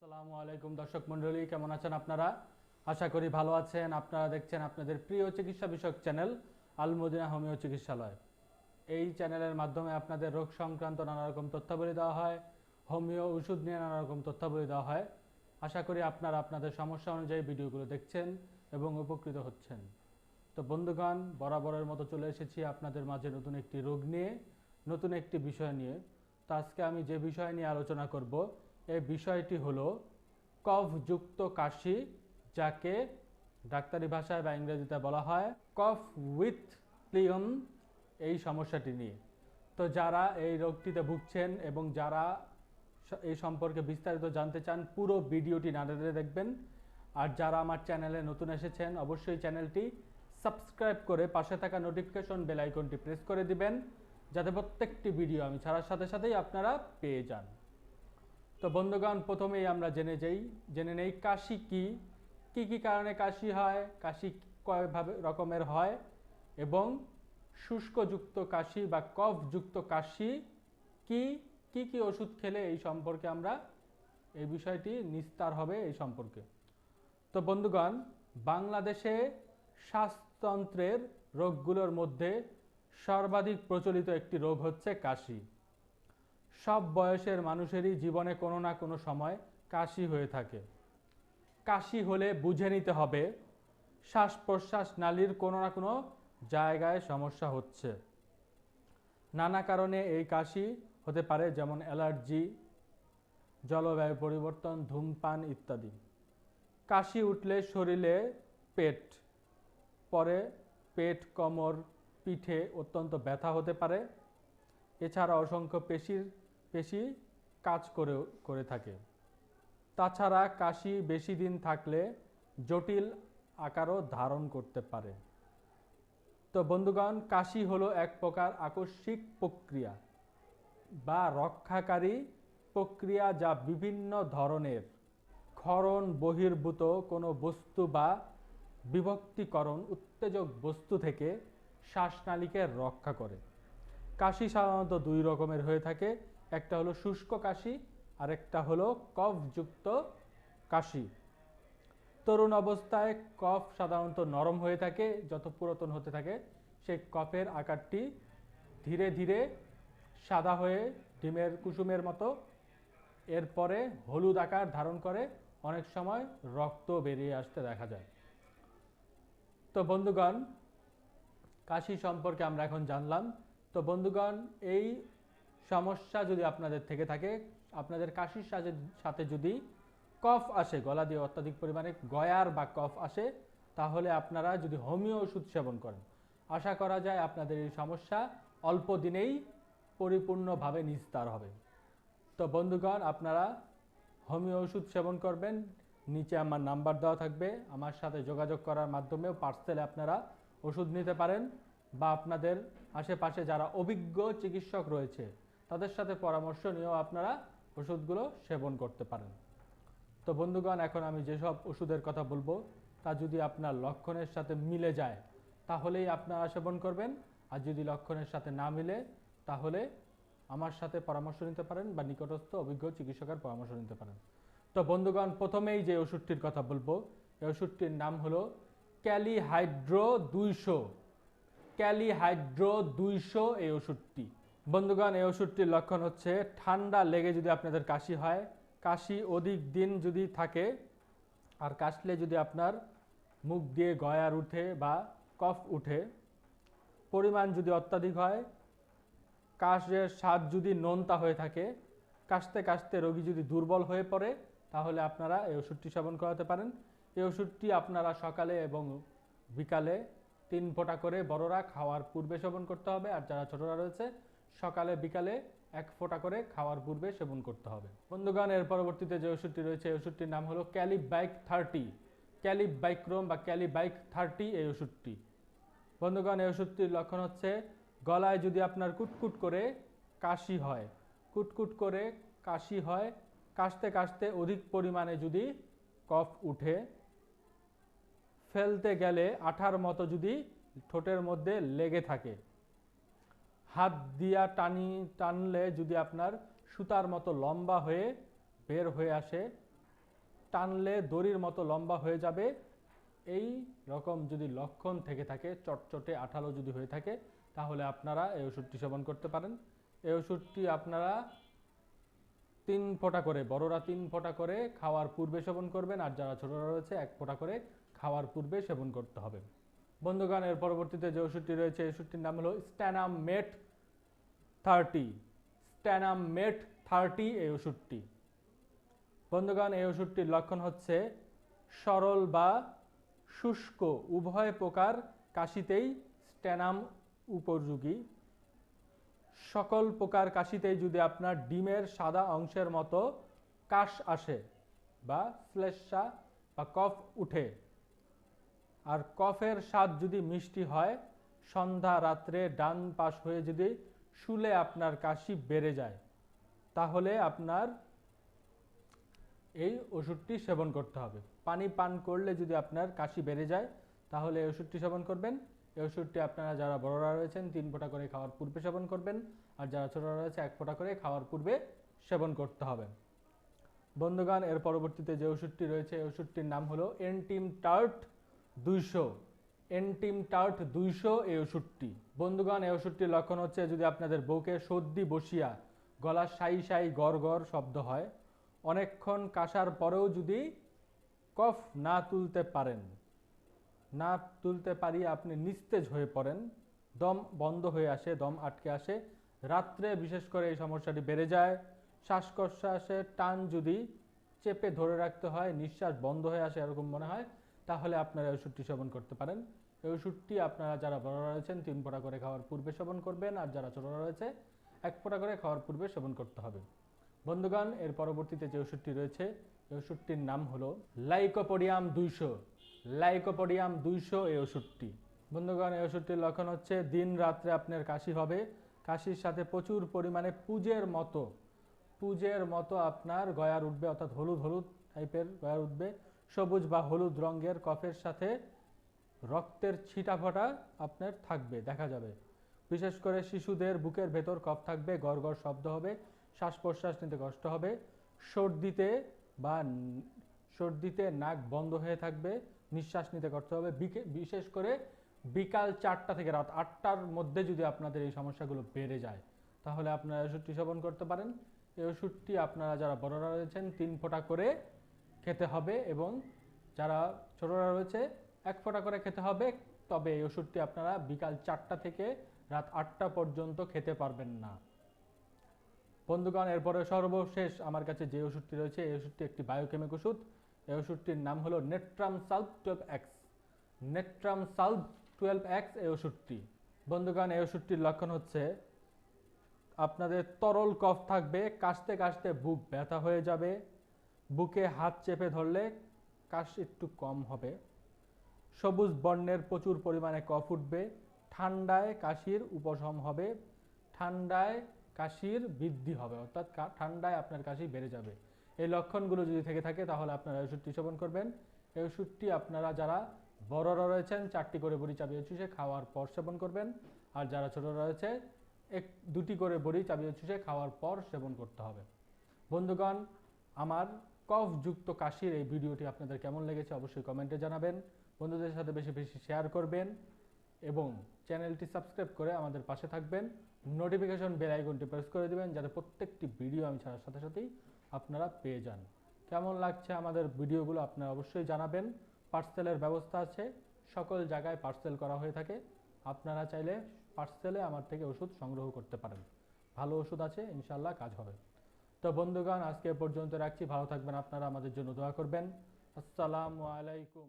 আসসালামু আলাইকুম দর্শক মণ্ডলী, কেমন আছেন আপনারা? আশা করি ভালো আছেন। আপনারা দেখছেন আপনাদের প্রিয় চিকিৎসা বিষয়ক চ্যানেল আল-মদিনা হোমিও চিকিৎসালয়। এই চ্যানেলের মাধ্যমে আপনাদের রোগ সংক্রান্ত নানা রকম তথ্যাবলী দেওয়া হয়, হোমিও ওষুধ নিয়ে নানা রকম তথ্যাবলী দেওয়া হয়। আশা করি আপনারা আপনাদের সমস্যা অনুযায়ী ভিডিওগুলো দেখছেন এবং উপকৃত হচ্ছেন। তো বন্ধুগণ, বরাবরের মতো চলে এসেছি আপনাদের মাঝে নতুন একটি রোগ নিয়ে, নতুন একটি বিষয় নিয়ে। তো আজকে আমি যে বিষয় নিয়ে আলোচনা করব, এই বিষয়টি হলো কফযুক্ত কাশি, যাকে ডাক্তারি ভাষায় বা ইংরেজিতে বলা হয় কফ উইথ ফ্লেগম, এই সমস্যাটি নিয়ে। তো যারা এই রোগটিতে ভুগছেন এবং যারা এই সম্পর্কে বিস্তারিত জানতে চান, পুরো ভিডিওটি না টেনে দেখবেন। আর যারা আমার চ্যানেলে নতুন এসেছেন, অবশ্যই চ্যানেলটি সাবস্ক্রাইব করে পাশে থাকা নোটিফিকেশন বেল আইকনটি প্রেস করে দিবেন, যাতে প্রত্যেকটি ভিডিও আমি ছাড়ার সাথে সাথেই আপনারা পেয়ে যান। তো বন্ধুগণ, প্রথমেই আমরা জেনে নেই কাশি কি কি কারণে কাশি হয়, কাশি কয়ভাবে রকমের হয়, এবং শুষ্কযুক্ত কাশি বা কফযুক্ত কাশি কি কি ওষুধ খেলে এই সম্পর্কে আমরা এই বিষয়টি নিস্তার হবে এই সম্পর্কে। তো বন্ধুগণ, বাংলাদেশে শ্বাসতন্ত্রের রোগগুলোর মধ্যে সর্বাধিক প্রচলিত একটি রোগ হচ্ছে কাশি। সব বয়সের মানুষেরই জীবনে কোনো না কোনো সময় কাশি হয়ে থাকে। কাশি হলে বুঝে নিতে হবে শ্বাস প্রশ্বাস নালীর কোনো না কোনো জায়গায় সমস্যা হচ্ছে। নানা কারণে এই কাশি হতে পারে, যেমন অ্যালার্জি, জলবায়ু পরিবর্তন, ধূমপান ইত্যাদি। কাশি উঠলে শরীরে পেট, কোমর, পিঠে অত্যন্ত ব্যথা হতে পারে। এছাড়া অসংখ্য পেশি কাজ করে থাকে। তাছাড়া কাশি বেশি দিন থাকলে জটিল আকারও ধারণ করতে পারে। তো বন্ধুগণ, কাশি হলো এক প্রকার আকস্মিক প্রক্রিয়া বা রক্ষাকারী প্রক্রিয়া, যা বিভিন্ন ধরনের ক্ষরণ বহির্ভূত কোনো বস্তু বা বিভক্তিকরণ উত্তেজক বস্তু থেকে শ্বাসনালীকে রক্ষা করে। কাশি সাধারণত দুই রকমের হয়ে থাকে, একটা হলো শুষ্ক কাশি আর একটা হলো কফযুক্ত কাশি। তরুণ অবস্থায় কফ সাধারণত নরম হয়ে থাকে, যত পুরাতন হতে থাকে সেই কফের আকারটি ধীরে ধীরে সাদা হয়ে ডিমের কুসুমের মতো, এরপরে হলুদ আকার ধারণ করে, অনেক সময় রক্ত বেরিয়ে আসতে দেখা যায়। তো বন্ধুগণ, কাশি সম্পর্কে আমরা এখন জানলাম। তো বন্ধুগণ, এই সমস্যা যদি আপনাদের থেকে থাকে, আপনাদের কাশির সাথে যদি কফ আসে, গলা দিয়ে অত্যাধিক পরিমাণে গয়ার বা কফ আসে, তাহলে আপনারা যদি হোমিও ওষুধ সেবন করেন, আশা করা যায় আপনাদের এই সমস্যা অল্প দিনেই পরিপূর্ণভাবে নিস্তার হবে। তো বন্ধুগণ, আপনারা হোমিও ওষুধ সেবন করবেন। নিচে আমার নাম্বার দেওয়া থাকবে, আমার সাথে যোগাযোগ করার মাধ্যমেও পার্সেলে আপনারা ওষুধ নিতে পারেন, বা আপনাদের আশেপাশে যারা অভিজ্ঞ চিকিৎসক রয়েছে তাদের সাথে পরামর্শ নিয়েও আপনারা ওষুধগুলো সেবন করতে পারেন। তো বন্ধুগণ, এখন আমি যেসব ওষুধের কথা বলবো তা যদি আপনার লক্ষণের সাথে মিলে যায় তাহলেই আপনারা সেবন করবেন, আর যদি লক্ষণের সাথে না মিলে তাহলে আমার সাথে পরামর্শ নিতে পারেন বা নিকটস্থ অভিজ্ঞ চিকিৎসকের পরামর্শ নিতে পারেন। তো বন্ধুগণ, প্রথমেই যে ওষুধটির কথা বলবো, এই ওষুধটির নাম হলো ক্যালিহাইড্রো 200। ক্যালিহাইড্রো 200 এই ওষুধটি। বন্ধুগণ, এই ওষুধটির লক্ষণ হচ্ছে ঠান্ডা লেগে যদি আপনাদের কাশি হয়, কাশি অধিক দিন যদি থাকে, আর কাশলে যদি আপনার মুখ দিয়ে গয়ার উঠে বা কফ উঠে, পরিমাণ যদি অত্যাধিক হয়, কাশের স্বাদ যদি নোনতা হয়ে থাকে, কাশতে কাশতে রোগী যদি দুর্বল হয়ে পড়ে, তাহলে আপনারা এই ওষুধটি সেবন করাতে পারেন। এই ওষুধটি আপনারা সকালে এবং বিকালে 3 ফোঁটা করে বড়রা খাওয়ার পূর্বে সেবন করতে হবে, আর যারা ছোটরা রয়েছে সকালে বিকালে 1 ফোঁটা করে খাওয়ার পূর্বে সেবন করতে হবে। বন্ধুগণ, এর পরবর্তীতে যে ওষুধটি রয়েছে, এই ওষুধটির নাম হলো ক্যালিবাইক 30, ক্যালিবাইক্রোম বা ক্যালিবাইক 30 এই ওষুধটি। বন্ধুগণ, এই ওষুধটির লক্ষণ হচ্ছে গলায় যদি আপনার কুটকুট করে কাশি হয়, কাশতে কাশতে অধিক পরিমাণে যদি কফ উঠে, ফেলতে গেলে আঠার মতো যদি ঠোঁটের মধ্যে লেগে থাকে, হাত দিয়া টানলে যদি আপনার সুতার মতো লম্বা হয়ে বের হয়ে আসে, টানলে দড়ির মতো লম্বা হয়ে যাবে, এই রকম যদি লক্ষণ থেকে থাকে, চটচটে আঠালো যদি হয়ে থাকে, তাহলে আপনারা এই ওষুধটি সেবন করতে পারেন। এই ওষুধটি আপনারা 3 ফোঁটা করে, বড়রা 3 ফোঁটা করে খাওয়ার পূর্বে সেবন করবেন, আর যারা ছোটরা রয়েছে 1 ফোঁটা করে খাওয়ার পূর্বে সেবন করতে হবে। বন্ধুগণ, এর পরবর্তীতে যে ওষুধটি রয়েছে এই ওষুধটির নাম হলো স্ট্যানামেট 30। স্ট্যানামেট 30 এই ওষুধটি। বন্ধুগণ, এই ওষুধটির লক্ষণ হচ্ছে সরল বা শুষ্ক উভয় প্রকার কাশিতেই স্ট্যানাম উপযোগী। সকল প্রকার কাশিতেই যদি আপনার ডিমের সাদা অংশের মতো কাশ আসে বা শ্লেষ্মা বা কফ উঠে, আর কফের স্বাদ যদি মিষ্টি হয়, সন্ধ্যা রাত্রে ডান পাশ হয়ে যদি শুলে আপনার কাশি বেড়ে যায়, তাহলে আপনার এই ওষুধটি সেবন করতে হবে। পানি পান করলে যদি আপনার কাশি বেড়ে যায়, তাহলে এই ওষুধটি সেবন করবেন। এই ওষুধটি আপনারা যারা বড়রা রয়েছেন 3 ফোঁটা করে খাওয়ার পূর্বে সেবন করবেন, আর যারা ছোটরা রয়েছে 1 ফোঁটা করে খাওয়ার পূর্বে সেবন করতে হবে। বন্ধুগণ, এর পরবর্তীতে যে ওষুধটি রয়েছে এই ওষুধটির নাম হলো এন্টিমটার্ট 200। এন্টিমটার্ট 200 এই ওষুধটি। বন্ধুগণ, এই ওষুধটির লক্ষণ হচ্ছে যদি আপনাদের বউকে সর্দি বসিয়া গলা সাই সাই গড় গড় শব্দ হয়, অনেকক্ষণ কাশার পরেও যদি কফ না তুলতে পারেন, না তুলতে পারিয়ে আপনি নিস্তেজ হয়ে পড়েন, দম বন্ধ হয়ে আসে, দম আটকে আসে, রাত্রে বিশেষ করে এই সমস্যাটি বেড়ে যায়, শ্বাসকষ্টাসের টান যদি চেপে ধরে রাখতে হয়, নিঃশ্বাস বন্ধ হয়ে আসে এরকম মনে হয়, তাহলে আপনারা এই ওষুধটি সেবন করতে পারেন। এই ওষুধটি আপনারা যারা বড়রা রয়েছেন 3 ফোঁটা করে খাওয়ার পূর্বে সেবন করবেন, আর যারা ছোটরা রয়েছে 1 ফোঁটা করে খাওয়ার পূর্বে সেবন করতে হবে। বন্ধুগণ, এর পরবর্তীতে যে ওষুধটি রয়েছে এই ওষুধটির নাম হলো লাইকোপোডিয়াম 200। লাইকোপোডিয়াম 200 এই ওষুধটি। বন্ধুগণ, এই ওষুধটির লক্ষণ হচ্ছে দিন রাত্রে আপনার কাশি হবে, কাশির সাথে প্রচুর পরিমাণে পুজের মতো আপনার গয়ার উঠবে, অর্থাৎ হলুদ হলুদ টাইপের গয়ার উঠবে, সবুজ বা হলুদ রঙের কফের সাথে রক্তের ছিটাফোঁটা আপনার থাকবে, দেখা যাবে। বিশেষ করে শিশুদের বুকের ভেতর কফ থাকবে, গড় গড় শব্দ হবে, শ্বাস প্রশ্বাস নিতে কষ্ট হবে, সর্দিতে নাক বন্ধ হয়ে থাকবে, নিঃশ্বাস নিতে কষ্ট হবে। বিশেষ করে বিকাল 4টা থেকে রাত 8টার মধ্যে যদি আপনাদের এই সমস্যাগুলো বেড়ে যায়, তাহলে আপনারা ওষুধটি সেবন করতে পারেন। এই ওষুধটি আপনারা যারা বড়রা রয়েছেন 3 ফোঁটা করে খেতে হবে, এবং যারা ছোটরা রয়েছে 1 ফোঁটা করে খেতে হবে। তবে এই ওষুধটি আপনারা বিকাল 4টা থেকে রাত 8টা পর্যন্ত খেতে পারবেন না। বন্ধুগণ, এরপরে সর্বশেষ আমার কাছে যে ওষুধটি রয়েছে এই ওষুধটি একটি বায়োকেমিক ওষুধ। এই ওষুধটির নাম হলো natrum solve 12X। Natrum solve 12X এই ওষুধটি। বন্ধুগণ, এই ওষুধটির লক্ষণ হচ্ছে আপনাদের তরল কফ থাকবে, কাশতে কাশতে বুক ব্যথা হয়ে যাবে, বুকে হাত চেপে ধরলে কাশ একটু কম হবে, সবুজ বর্ণের প্রচুর পরিমাণে কফ উঠবে, ঠান্ডায় কাশির উপশম হবে, ঠান্ডায় কাশির বৃদ্ধি হবে, অর্থাৎ ঠান্ডায় আপনার কাশি বেড়ে যাবে। এই লক্ষণগুলো যদি থেকে থাকে তাহলে আপনারা ওষুধটি সেবন করবেন। এই ওষুধটি আপনারা যারা বড়রা রয়েছেন 4টি করে বড়ি চাবিয়ে চুষে খাওয়ার পর সেবন করবেন, আর যারা ছোটরা রয়েছে 2টি করে বড়ি চাবিয়ে চুষে খাওয়ার পর সেবন করতে হবে। বন্ধুগণ, আমার কফযুক্ত কাশির এই ভিডিওটি আপনাদের কেমন লেগেছে অবশ্যই কমেন্টে জানাবেন, বন্ধুদের সাথে বেশি বেশি শেয়ার করবেন, এবং চ্যানেলটি সাবস্ক্রাইব করে আমাদের পাশে থাকবেন। নোটিফিকেশন বেল আইকনটি প্রেস করে দিবেন, যাতে প্রত্যেকটি ভিডিও আমি ছাড়ার সাথে সাথেই আপনারা পেয়ে যান। কেমন লাগছে আমাদের ভিডিওগুলো আপনারা অবশ্যই জানাবেন। পার্সেলের ব্যবস্থা আছে, সকল জায়গায় পার্সেল করা হয়ে থাকে, আপনারা চাইলে পার্সেলে আমার থেকে ওষুধ সংগ্রহ করতে পারেন। ভালো ওষুধ আছে, ইনশাল্লাহ কাজ হবে। তো বন্ধুগণ, আজকে পর্যন্ত রাখছি, ভালো থাকবেন আপনারা, আমাদের জন্য দোয়া করবেন। আসসালামু আলাইকুম।